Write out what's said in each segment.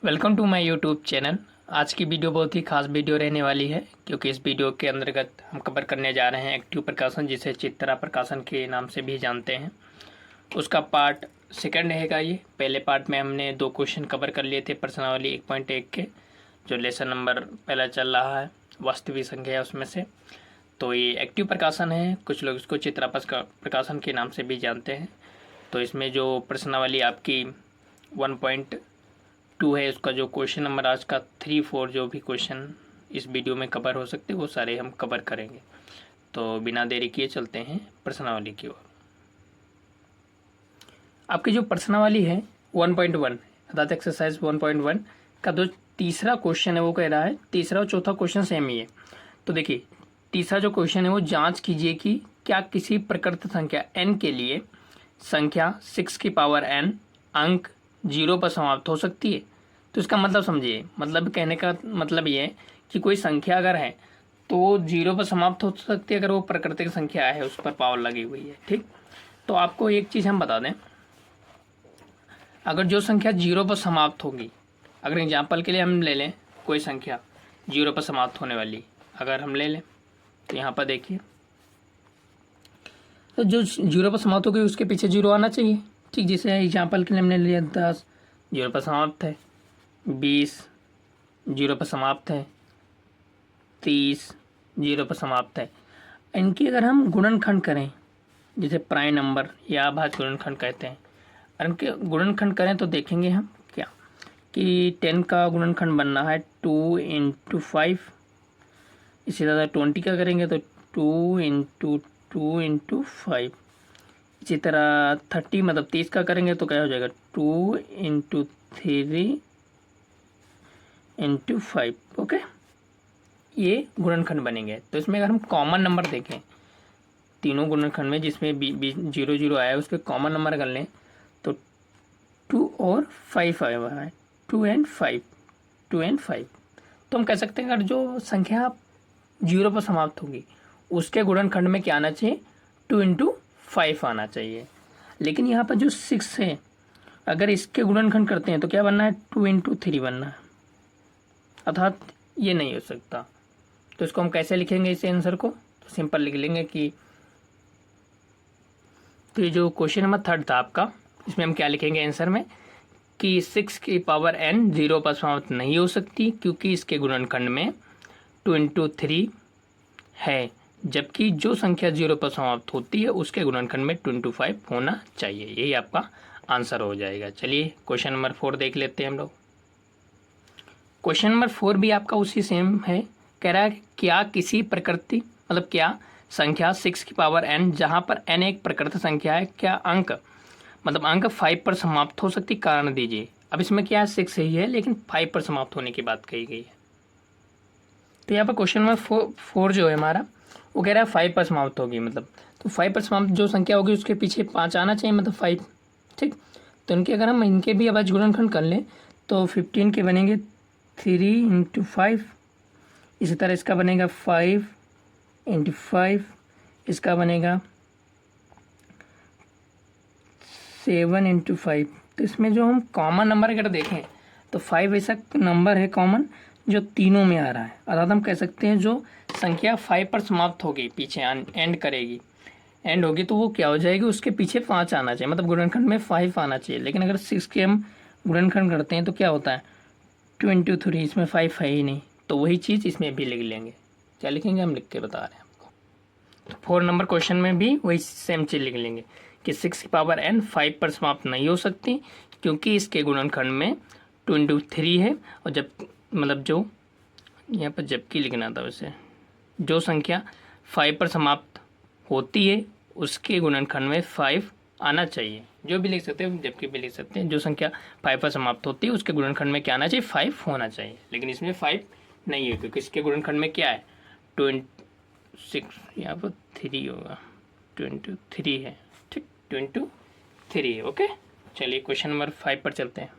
Welcome to my YouTube channel. आज की video बहुत ही खास वीडियो रहने वाली है, क्योंकि इस वीडियो के अंतर्गत हम कवर करने जा रहे हैं एक्टिव प्रकाशन, जिसे चित्रा प्रकाशन के नाम से भी जानते हैं। उसका पार्ट सेकंड रहेगा। ये पहले पार्ट में हमने 2 क्वेश्चन कवर कर लिए थे प्रश्नावली 1.1 के, जो लेसन नंबर पहला चल रहा है वास्तविक संख्या है उसमें से। तो ये एक्टिव प्रकाशन है, कुछ लोग इसको चित्रा प्रकाशन के नाम से भी जानते हैं। तो इसमें जो प्रश्नावली आपकी 1.2 है, उसका जो क्वेश्चन नंबर आज का 3, 4 जो भी क्वेश्चन इस वीडियो में कवर हो सकते हैं वो सारे हम कवर करेंगे। तो बिना देरी किए चलते हैं प्रश्नावली की ओर। आपकी जो प्रश्नावली है 1.1 अर्थात एक्सरसाइज 1.1 का जो तीसरा क्वेश्चन है वो कह रहा है, तीसरा और चौथा क्वेश्चन सेम ही है। तो देखिए, तीसरा जो क्वेश्चन है वो जांच कीजिए कि क्या किसी प्रकृत संख्या n के लिए संख्या 6 की पावर n अंक 0 पर समाप्त हो सकती है। तो इसका मतलब समझिए, मतलब कहने का मतलब ये है कि कोई संख्या अगर है तो 0 पर समाप्त हो सकती है अगर वो प्राकृतिक संख्या है, उस पर पावर लगी हुई है। ठीक, तो आपको एक चीज़ हम बता दें, अगर जो संख्या 0 पर समाप्त होगी, अगर एग्जाम्पल के लिए हम ले लें कोई संख्या 0 पर समाप्त होने वाली, अगर हम ले लें तो यहाँ पर देखिए, तो जो 0 पर समाप्त होगी उसके पीछे 0 आना चाहिए। ठीक, जैसे एग्जाम्पल के लिए हमने लिया 10 0 पर समाप्त है, 20 0 पर समाप्त है, 30 0 पर समाप्त है। इनकी अगर हम गुणनखंड करें, जिसे प्राइम नंबर या अभाज्य गुणनखंड कहते हैं, और इनके गुणनखंड करें तो देखेंगे हम क्या कि 10 का गुणनखंड बनना है 2 × 5, इसी तरह 20 का करेंगे तो 2 × 2 × 5, इसी तरह 30 मतलब 30 का करेंगे तो क्या हो जाएगा 2 × 3 × 5। ओके, ये गुणनखंड बनेंगे। तो इसमें अगर हम कॉमन नंबर देखें तीनों गुणनखंड में, जिसमें 0 0 आया है, उसके कॉमन नंबर कर लें तो 2 और 5 आया हुआ है, 2 और 5, 2 और 5। तो हम कह सकते हैं अगर जो संख्या 0 पर समाप्त होगी उसके गुणनखंड में क्या आना चाहिए, 2 × 5 आना चाहिए। लेकिन यहाँ पर जो 6 है, अगर इसके गुणनखंड करते हैं तो क्या बनना है, 2 × 3 बनना है, अर्थात ये नहीं हो सकता। तो इसको हम कैसे लिखेंगे इस आंसर को, तो सिंपल लिख लेंगे कि, तो ये जो क्वेश्चन नंबर 3 था आपका, इसमें हम क्या लिखेंगे आंसर में कि 6 की पावर n 0 पर समाप्त नहीं हो सकती, क्योंकि इसके गुणनखंड में 2 × 3 है, जबकि जो संख्या 0 पर समाप्त होती है उसके गुणनखंड में 2 × 5 होना चाहिए। यही आपका आंसर हो जाएगा। चलिए क्वेश्चन नंबर 4 देख लेते हैं हम लोग। क्वेश्चन नंबर 4 भी आपका उसी सेम है, कह रहा है क्या किसी प्रकृति मतलब क्या संख्या 6 की पावर n, जहाँ पर n एक प्रकृत संख्या है, क्या अंक मतलब अंक 5 पर समाप्त हो सकती, कारण दीजिए। अब इसमें क्या है, 6 ही है लेकिन 5 पर समाप्त होने की बात कही गई है। तो यहाँ पर क्वेश्चन नंबर 4 जो है हमारा, वो कह रहा है 5 पर समाप्त होगी, मतलब तो 5 पर समाप्त जो संख्या होगी उसके पीछे 5 आना चाहिए, मतलब 5। ठीक, तो इनके अगर हम इनके भी अभाज्य गुणनखंड कर लें तो 15 के बनेंगे 3 × 5, इसी तरह इसका बनेगा 5 × 5, इसका बनेगा 7 × 5। तो इसमें जो हम कॉमन नंबर अगर देखें तो 5 ऐसा नंबर है कॉमन जो तीनों में आ रहा है, अर्थात हम कह सकते हैं जो संख्या 5 पर समाप्त होगी, पीछे एंड करेगी, एंड होगी, तो वो क्या हो जाएगी, उसके पीछे 5 आना चाहिए, मतलब गुणनखंड में 5 आना चाहिए। लेकिन अगर 6 के हम गुणनखंड करते हैं तो क्या होता है, 2 × 3, इसमें 5 है ही नहीं, तो वही चीज़ इसमें भी लिख लेंगे। क्या लिखेंगे, हम लिख के बता रहे हैं आपको। तो 4 नंबर क्वेश्चन में भी वही सेम चीज़ लिख लेंगे कि 6 की पावर n 5 पर समाप्त नहीं हो सकती, क्योंकि इसके गुणनखंड में 2 × 3 है, और जब मतलब जो यहाँ पर जबकि लिखना था, वैसे जो संख्या 5 पर समाप्त होती है उसके गुणनखंड में 5 आना चाहिए। जो भी लिख सकते हैं, जबकि भी लिख सकते हैं, जो संख्या 5 पर समाप्त होती है उसके गुणनखंड में क्या आना चाहिए, 5 होना चाहिए। लेकिन इसमें 5 नहीं है, क्योंकि इसके गुणनखंड में क्या है, 6, यहाँ पर 3 होगा, 2 × 3 है। ठीक, 2 × 3 है। ओके, चलिए क्वेश्चन नंबर 5 पर चलते हैं।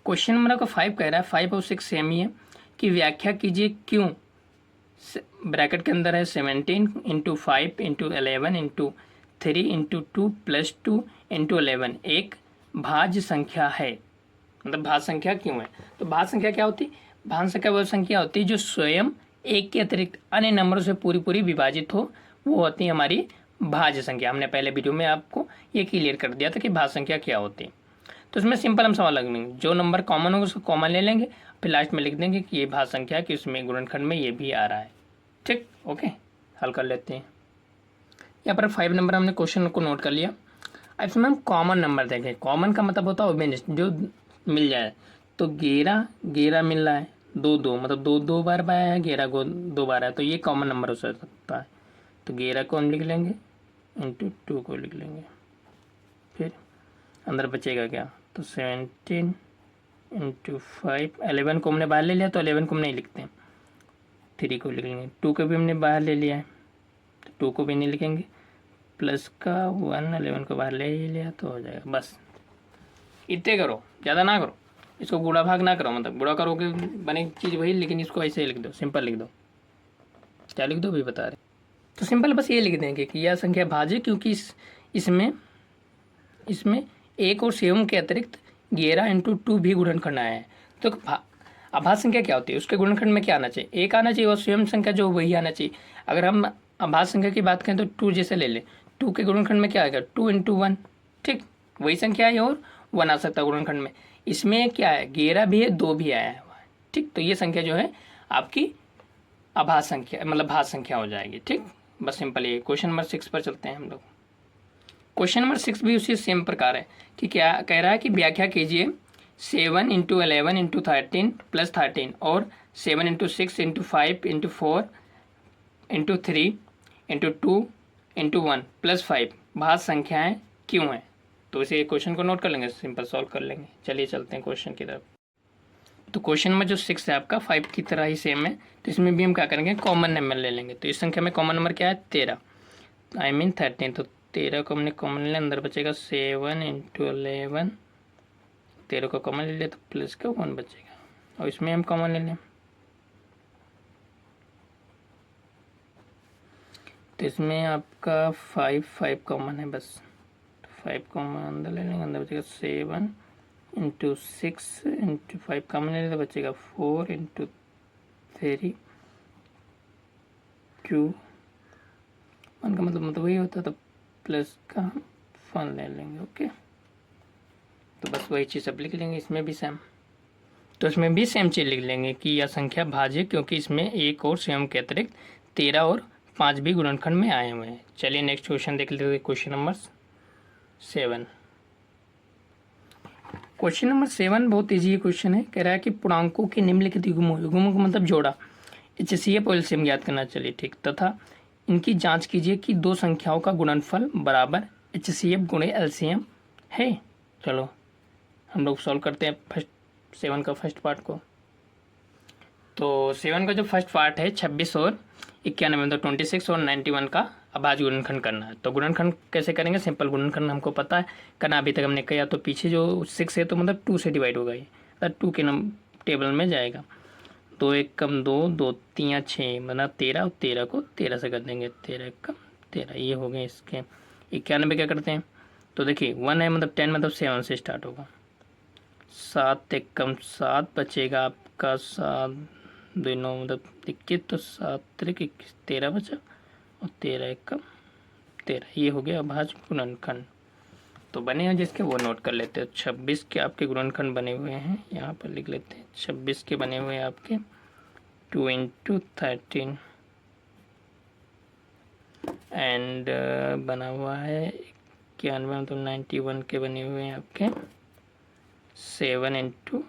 क्वेश्चन नंबर आपका 5 कह रहा है, 5 और 6 सेम ही है, कि व्याख्या कीजिए क्यों, ब्रैकेट के अंदर है 17 × 5 × 11 × 3 × 2 + 2 × 11 एक भाज्य संख्या है। मतलब भाज्य संख्या क्यों है। तो भाज्य संख्या क्या होती है, भाज्य संख्या वह संख्या होती है जो स्वयं एक के अतिरिक्त अन्य नंबरों से पूरी पूरी विभाजित हो, वो होती है हमारी भाज्य संख्या। हमने पहले वीडियो में आपको ये क्लियर कर दिया था कि भाज्य संख्या क्या होती है। तो इसमें सिंपल हम सवाल लग लेंगे, जो नंबर कॉमन होगा उसको कॉमन ले लेंगे, फिर लास्ट में लिख देंगे कि ये भाज्य संख्या है कि उसमें गुणनखंड में ये भी आ रहा है। ठीक, ओके, हल कर लेते हैं। यहाँ पर 5 नंबर हमने क्वेश्चन को नोट कर लिया। अब इसमें हम कॉमन नंबर देखें। कॉमन का मतलब होता है ओबेनिस्ट, जो मिल जाए। तो 11 मिल रहा है, 2 मतलब 2 बार आया है, 11 को 2 बार आया, तो ये कॉमन नंबर हो सकता है। तो 11 को हम लिख लेंगे, इंटू 2 को लिख लेंगे, फिर अंदर बचेगा क्या, तो 17 इंटू 5। 11 को हमने बाहर ले लिया तो 11 को हम नहीं लिखते हैं, 3 को लिख लेंगे। 2 को भी हमने बाहर ले लिया है तो 2 को भी नहीं लिखेंगे, प्लस का 1, 11 को बाहर ले ही लिया तो हो जाएगा। बस इतने करो, ज़्यादा ना करो, इसको गुणा भाग ना करो, मतलब गुणा करोगे बनेगी चीज़ वही, लेकिन इसको ऐसे ही लिख दो, सिंपल लिख दो। क्या लिख दो भी बता रहे, तो सिंपल बस ये लिख देंगे कि यह संख्या भाज्य क्योंकि इसमें एक और सेवम के अतिरिक्त 11 इंटू 2 भी गुणनखंड आया है। तो अभाज्य संख्या क्या होती है, उसके गुणनखंड में क्या आना चाहिए, एक आना चाहिए, और स्वयं संख्या जो वही आना चाहिए। अगर हम अभाज्य संख्या की बात करें तो 2 जैसे ले लें, 2 के गुणनखंड में क्या आएगा, 2 इंटू 1। ठीक, वही संख्या है और 1 आ सकता है गुणनखंड में। इसमें क्या है, 11 भी है, 2 भी आया है। ठीक, तो ये संख्या जो है आपकी अभाज्य संख्या मतलब भाज्य संख्या हो जाएगी। ठीक, बस सिंपल ये। क्वेश्चन नंबर 6 पर चलते हैं हम लोग। क्वेश्चन नंबर 6 भी उसी सेम प्रकार है कि क्या कह रहा है कि व्याख्या कीजिए 7 इंटू 11 इंटू 13 प्लस 13 और 7 into 6 into 5 into 4 into 3 into 2 into 1 plus 5 भाज्य संख्याएं क्यों हैं। तो इसे क्वेश्चन को नोट कर लेंगे, सिंपल सॉल्व कर लेंगे। चलिए चलते हैं क्वेश्चन की तरफ। तो क्वेश्चन नंबर जो 6 है आपका 5 की तरह ही सेम है, तो इसमें भी हम क्या करेंगे, कॉमन नंबर ले लेंगे। तो इस संख्या में कॉमन नंबर क्या है, 13 आई मीन 13। तो 13 को हमने कॉमन ले लिया, अंदर बचेगा 7 इंटू 11, 13 को कॉमन ले लिया तो प्लस का 1 बचेगा, और इसमें हम कॉमन ले लें तो इसमें आपका 5 कॉमन है बस, 5 कॉमन अंदर ले लेंगे, अंदर बचेगा 7 इंटू 6 इंटू 5 कॉमन ले लेते बचेगा 4 इंटू 3 2 1 का मतलब वही होता है, तो प्लस का 1 ले लेंगे। ओके, तो बस वही चीज़ अब लिख लेंगे इसमें भी सेम। तो इसमें भी सेम चीज़ लिख लेंगे कि यह संख्या भाज्य क्योंकि इसमें एक और स्वयं के अतिरिक्त 13 और 5 भी गुणनखंड में आए हुए हैं। चलिए नेक्स्ट क्वेश्चन देख लेते हैं, क्वेश्चन नंबर 7। क्वेश्चन नंबर 7 बहुत ईजी क्वेश्चन है। कह रहा है कि पूर्णांकों के निम्नलिखित युग्मों, युग्मों का मतलब जोड़ा, HCF और LCM ज्ञात करना। चलिए ठीक, तथा इनकी जांच कीजिए कि दो संख्याओं का गुणनफल बराबर HCF गुणे LCM है। चलो हम लोग सॉल्व करते हैं फर्स्ट 7 का फर्स्ट पार्ट को। तो 7 का जो फर्स्ट पार्ट है 26 और 91 मतलब 26 और 91 का अभाज्य गुणनखंड करना है। तो गुणनखंड कैसे करेंगे, सिंपल गुणनखंड हमको पता है करना, अभी तक हमने किया। तो पीछे जो 6 है तो मतलब 2 से डिवाइड होगा, ये 2 के टेबल में जाएगा। 2 एक कम 2, 2 3 6 मतलब 13, और 13 को 13 से कर देंगे, 13 कम 13, ये हो गए इसके। 91 क्या करते हैं, तो देखिए 1 है मतलब 10 मतलब 7 से स्टार्ट होगा, 7 एक कम 7 बचेगा आपका 7 2 9 मतलब 21, तो 7 3 21 13 बचा, और 13 एक कम 13, ये हो गया अभाज्य गुणनखंड। तो बने हैं जिसके वो नोट कर लेते हैं। 26 के आपके गुणनखंड बने हुए हैं, यहाँ पर लिख लेते हैं 26 के बने हुए हैं आपके 2 इंटू 13 एंड बना हुआ है 91 मतलब 91 के बने हुए हैं आपके 7 इंटू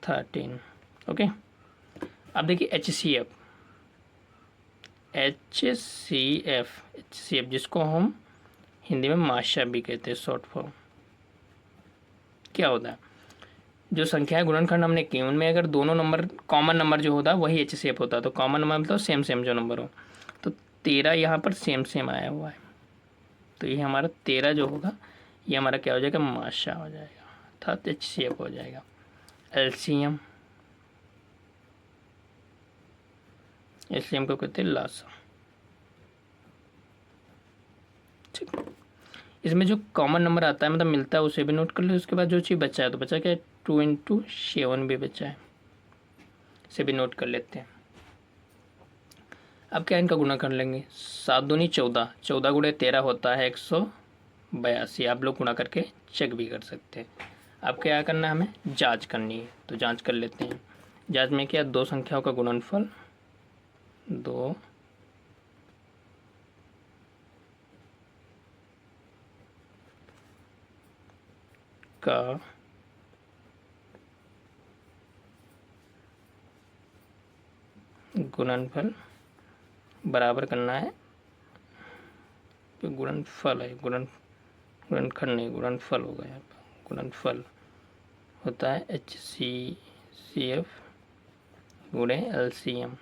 13। ओके, अब देखिए HCF जिसको हम हिंदी में माशा भी कहते हैं, शॉर्ट फॉर्म। क्या होता है, जो संख्या गुणनखंड हमने की उनमें अगर दोनों नंबर कॉमन नंबर जो होता है वही HCF होता है। तो कॉमन नंबर मतलब सेम सेम जो नंबर हो, तो 13 यहाँ पर सेम सेम आया हुआ है, तो ये हमारा 13 जो होगा ये हमारा क्या हो जाएगा, माशा हो जाएगा, अर्थात HCF हो जाएगा। एलसीएम को कहते हैं लासा। ठीक, इसमें जो कॉमन नंबर आता है मतलब मिलता है उसे भी नोट कर लो। उसके बाद जो चीज़ बचा है तो बचा क्या है, 2 इंटू 7 भी बचा है, इसे भी नोट कर लेते हैं। अब क्या इनका गुणा कर लेंगे, 7 दूनी 14, 14 गुणे 13 होता है 182। आप लोग गुणा करके चेक भी कर सकते हैं। अब क्या करना है, हमें जांच करनी है, तो जांच कर लेते हैं। जांच में क्या, दो संख्याओं का गुणनफल, दो का गुणनफल बराबर करना है, तो गुणनफल है, गुणनखंड नहीं, गुणनफल होगा यहाँ पर। गुणनफल होता है HCF गुणे LCM।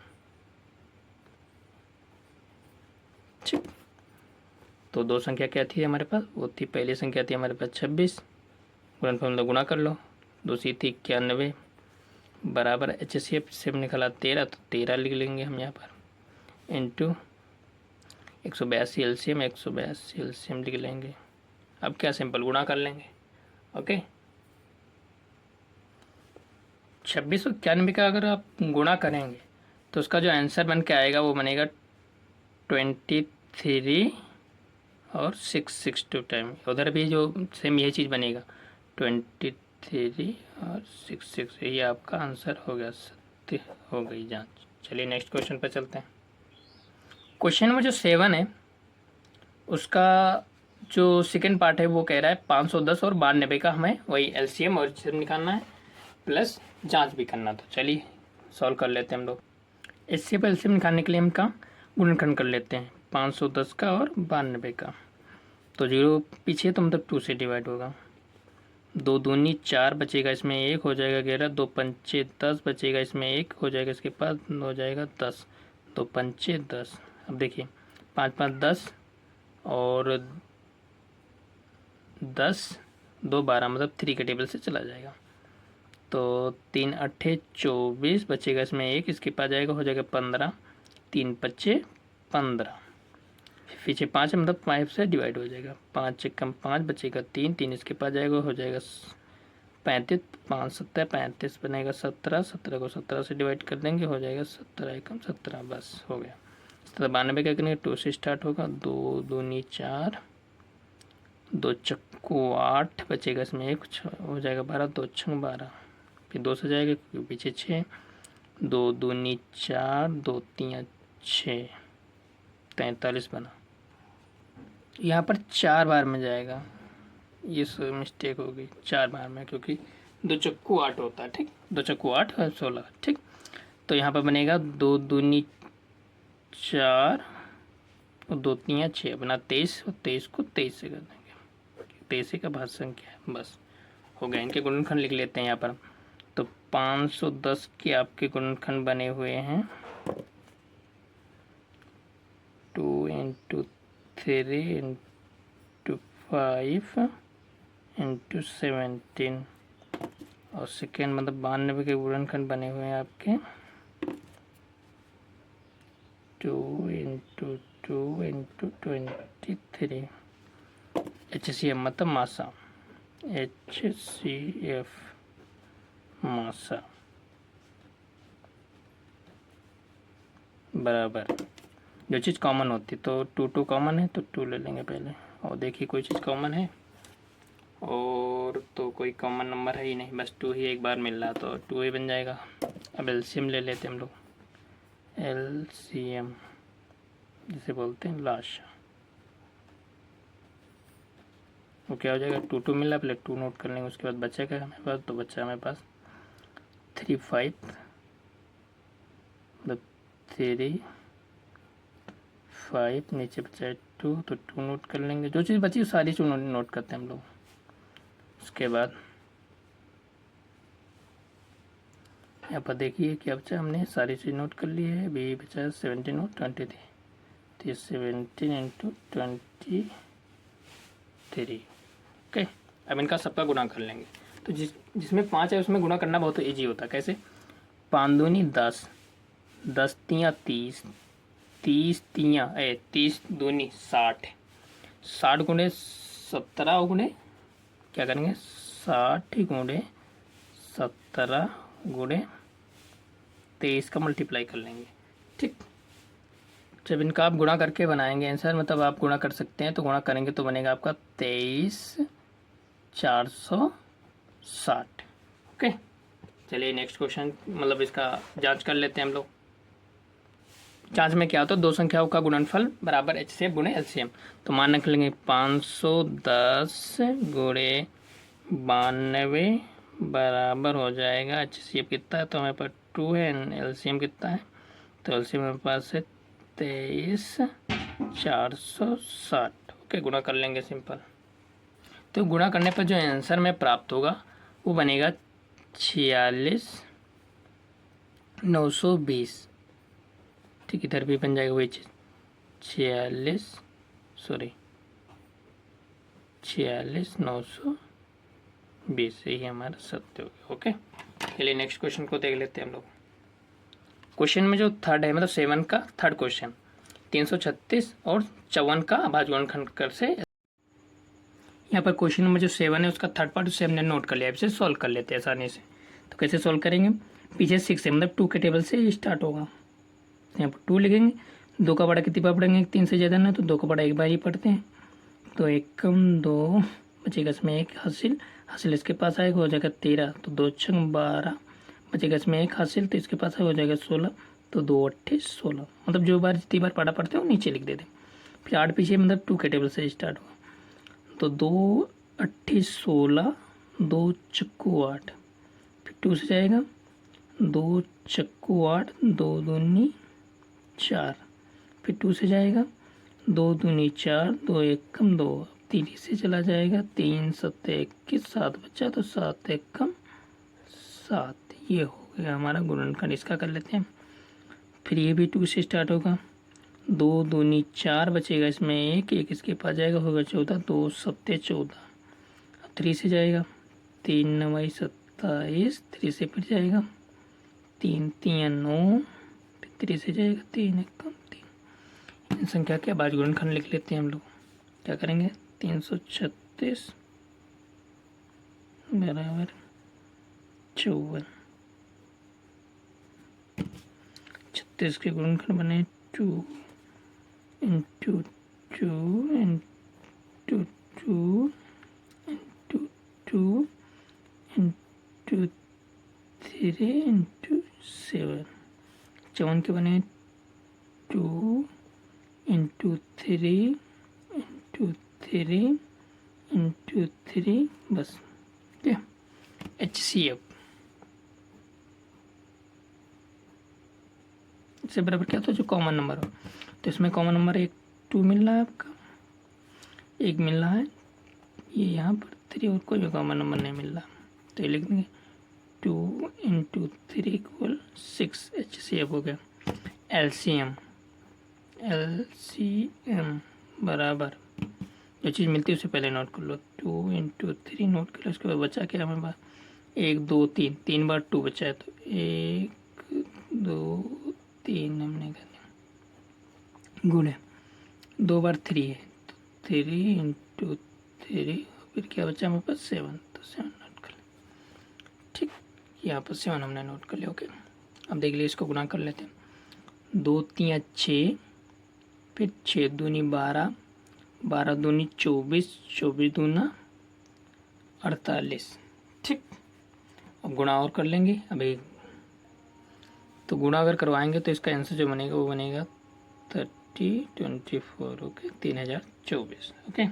ठीक, तो दो संख्या क्या थी हमारे पास, वो थी, पहली संख्या थी हमारे पास 26, गुणनफल मतलब गुणा कर लो। दूसरी थी 91 बराबर HCF से निकला 13, तो 13 लिख लेंगे हम यहाँ पर, इंटू 182 LCM, 182 LCM लिख लेंगे। अब क्या, सिंपल गुणा कर लेंगे। ओके, 26 और 91 का अगर आप गुणा करेंगे तो उसका जो आंसर बन के आएगा वो बनेगा 23 और 662 टाइम। उधर भी जो सेम यही चीज़ बनेगा, 23 और 66, ये आपका आंसर हो गया, सत्य हो गई जांच। चलिए नेक्स्ट क्वेश्चन पर चलते हैं। क्वेश्चन नंबर जो 7 है उसका जो सेकंड पार्ट है वो कह रहा है 510 और 92 का हमें वही LCM और HCM निकालना है, प्लस जांच भी करना। तो चलिए सॉल्व कर लेते हैं हम लोग। HCF और LCM निकालने के लिए हम का गुणनखंड कर लेते हैं, 510 का और 92 का। तो 0 पीछे तो मतलब 2 से डिवाइड होगा, 2 दूनी 4 बचेगा, इसमें 1 हो जाएगा 11, 2 पंचे 10 बचेगा, इसमें 1 हो जाएगा, इसके पास हो जाएगा 10, 2 पंचे 10। अब देखिए 5 5 10 और 10 2 12 मतलब 3 के टेबल से चला जाएगा। तो 3 अट्ठे 24 बचेगा, इसमें 1, इसके पास जाएगा, हो जाएगा 15, 3 पच्चे 15, पीछे 5 मतलब 5 से डिवाइड हो जाएगा, 5 कम 5 बचेगा 3, 3 इसके पास जाएगा, हो जाएगा 35, 5 7 35 बनेगा 17, 17 को 17 से डिवाइड कर देंगे, हो जाएगा 17 एकम 17, बस हो गया। 92 का करेंगे, 2 से स्टार्ट होगा, 2 दूनी 4, 2 चक्कू 8 बचेगा, इसमें 1 हो जाएगा 12, 2 छंग 12, फिर 2 से जाएगा क्योंकि पीछे 6, 2 दूनी 4, 2 3 6, 43 बना। यहाँ पर 4 बार में जाएगा, ये मिस्टेक हो गई, 4 बार में, क्योंकि 2 चक्कू 8 होता है। ठीक, 2 चक्कू 8 और 16। ठीक, तो यहाँ पर बनेगा 2 दूनी 4 और 2 3 6 बना 23, और 23 को 23 से कर देंगे, 23 का भाज्य संख्या है, बस हो गया। इनके गुणनखंड लिख लेते हैं यहाँ पर। तो 510 के आपके गुणनखंड बने हुए हैं 2 इंटू 3 इंटू 5 इंटू 17, और सेकेंड मतलब 92 के गुणनखंड बने हुए हैं आपके 2 इंटू 2 इंटू 23। HCF मतलब मासा, HCF मासा बराबर, जो चीज़ कॉमन होती तो 2 कॉमन है तो 2 ले लेंगे पहले, और देखिए कोई चीज़ कॉमन है, और तो कोई कॉमन नंबर है ही नहीं, बस 2 ही एक बार मिल रहा, तो 2 ही बन जाएगा। अब LCM ले लेते हैं हम लोग, LCM जिसे बोलते हैं लाशा, वो क्या हो जाएगा, 2 2 मिला, पहले 2 नोट कर लेंगे, उसके बाद बचेगा हमारे पास, तो बचा हमारे पास 3 5 मतलब 3 5, नीचे बचा है 2, तो 2 नोट कर लेंगे, जो चीज़ बची सारी चीज़ नोट करते हैं हम लोग। उसके बाद यहाँ पर देखिए क्या बचा, हमने सारी चीज़ नोट कर ली है, बी बचा है 17 और 23, तो 17 इंटू 23। ओके, अब इनका सबका गुणा कर लेंगे। तो जिसमें 5 है उसमें गुणा करना बहुत ईजी होता है। कैसे, 5 दूनी 10, 10 तियाँ 30, 30 दूनी 60, 60 गुणे 17 गुणे क्या करेंगे 60 गुणे 17 गुणे 23 का मल्टीप्लाई कर लेंगे। ठीक, जब इनका आप गुणा करके बनाएंगे आंसर, मतलब आप गुणा कर सकते हैं, तो गुणा करेंगे तो बनेगा आपका 23,460। ओके, चलिए नेक्स्ट क्वेश्चन, मतलब इसका जांच कर लेते हैं हम लोग। जांच में क्या होता है, दो संख्याओं का गुणनफल बराबर HCF गुणे LCM। तो मान रख लेंगे 510 गुणे 92 बराबर हो जाएगा HCF कितना है, तो हमारे पास 2 है, LCM कितना है, तो LCM हमारे पास है 23,460। ओके, गुणा कर लेंगे सिंपल। तो गुणा करने पर जो आंसर में प्राप्त होगा वो बनेगा 46,920। ठीक, इधर भी बन जाएगा वही चीज़ 46,920, यही हमारा सत्य हो गया। ओके, चलिए नेक्स्ट क्वेश्चन को देख लेते हैं हम लोग। क्वेश्चन में जो थर्ड है, मतलब 7 का थर्ड क्वेश्चन, 336 और 54 का अभाज्य गुणनखंड कर से। यहाँ पर क्वेश्चन नंबर जो 7 है उसका थर्ड पार्ट से हमने नोट कर लिया, इसे सॉल्व कर लेते हैं आसानी से। तो कैसे सॉल्व करेंगे, पीछे 6 है, मतलब 2 के टेबल से स्टार्ट होगा। यहाँ पर 2 लिखेंगे, 2 का बड़ा कितनी बार पढ़ेंगे, 3 से ज़्यादा ना, तो 2 का बड़ा एक बार ही पढ़ते हैं। तो 1 कम 2 बचेगा, इसमें 1 हासिल, इसके पास आएगा, हो जाएगा 13, तो 2 छंग 12 बचेगा, इसमें 1 हासिल, तो इसके पास हो जाएगा 16, तो 2 8 16। मतलब जो बार जितनी बार पढ़ा पढ़ते हो नीचे लिख देते। फिर 8 पीछे, मतलब 2 के टेबल से स्टार्ट हुआ, तो 2 8 16, 2 चक्कू 8, फिर 2 से जाएगा 2 चक्कू 8, 2 दूनी 4, फिर 2 से जाएगा 2 दूनी 4, 2 1 कम 2, 3 से चला जाएगा 3 7 21, 7 बचा, तो 7 1 कम 7। ये हो गया हमारा गुणनखंड। इसका कर लेते हैं। फिर ये भी 2 से स्टार्ट होगा, 2 दूनी 4 बचेगा, इसमें 1 1 इसके पास जाएगा, होगा 14, 2 7 14। अब 3 से जाएगा 3 9 27, 3 से फिर जाएगा 3 3 9, फिर 3 से जाएगा 3 1 कम 3। इन संख्या के अभाज्य गुणनखंड लिख लेते हैं हम लोग। क्या करेंगे, 336 बराबर 54। 36 के गुणनखंड बने 2 into 2 into 2 into 2 into 3 into 7। 54 के बने 2 इंटू 3 इंटू 3 इंटू 3, बस क्या HCF। इससे बराबर क्या होता है, जो कॉमन नंबर हो। तो इसमें कॉमन नंबर 1 2 मिल रहा है आपका, 1 मिल रहा है, ये यहाँ पर 3 और कोई भी कॉमन नंबर नहीं मिल रहा, तो ये लिख देंगे 2 इंटू 3 इक्वल 6। HCF हो गया। LCM बराबर, जो चीज़ मिलती है उसे पहले नोट कर लो, 2 इंटू 3 नोट कर लो। उसके बाद बचा क्या हमारे पास, 1 2 3, 3 बार 2 बचा है, तो 1 2 3 हमने कर दिया, गुणे 2 बार 3 है, तो 3 इंटू 3, फिर क्या बचा हमारे पास 7, तो 7 नोट कर लिया। ठीक, यहाँ पर 7 हमने नोट कर लिया। ओके, अब देख लीजिए, इसको गुणा कर लेते हैं। 2 3 6, फिर 6 दूनी 12, 12 दूनी 24, 24 दूना 48। ठीक, अब गुणा और कर लेंगे अभी। तो गुणा अगर करवाएंगे तो इसका आंसर जो बनेगा वो बनेगा 3024। ओके, 3024। ओके,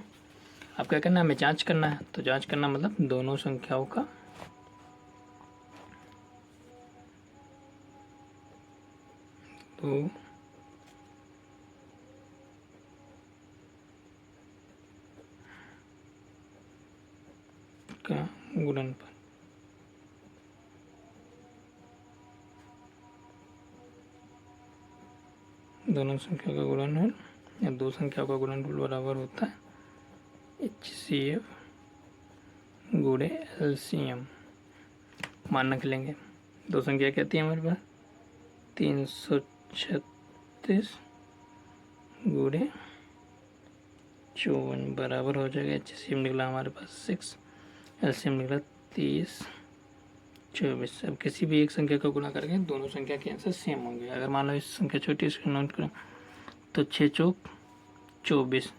अब क्या करना है, हमें जांच करना है। तो जांच करना मतलब दोनों संख्याओं का तो का गुणनफल। दोनों संख्या का गुणनफल या दो संख्याओं का गुणनफल बराबर होता है HCF गुणे LCM। मान रख लेंगे, दो संख्या कहती है हमारे पास 336 गुणे 54 बराबर हो जाएगा। एचसीएम निकला हमारे पास 6, एलसीएम निकला 30, 24। अब किसी भी एक संख्या का गुणा करके दोनों संख्या के आंसर सेम होंगे। अगर मान लो इस संख्या छोटी, इसको नोट करें तो 6 चौक 24,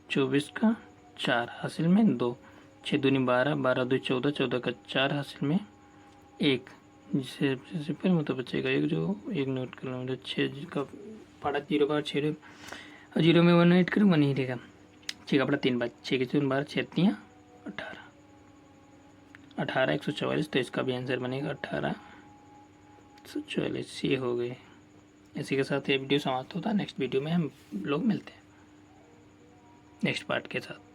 24 का 4 हासिल में 2, 6 दूनी 12, 12 दो 14, 14 का 4 हासिल में 1, जिसे फिर मतलब बचेगा 1, जो 1 नोट कर लो। 6 का पड़ा 0 बार 6 और 0 में 1 ऐड करूँ 1 ही रहेगा। 6 का पड़ा 3 बार, 6 के 3 बार 6 3 18, 18 144। तो इसका भी आंसर बनेगा 1844। ये हो गए। इसी के साथ ये वीडियो समाप्त होता है। नेक्स्ट वीडियो में हम लोग मिलते हैं नेक्स्ट पार्ट के साथ।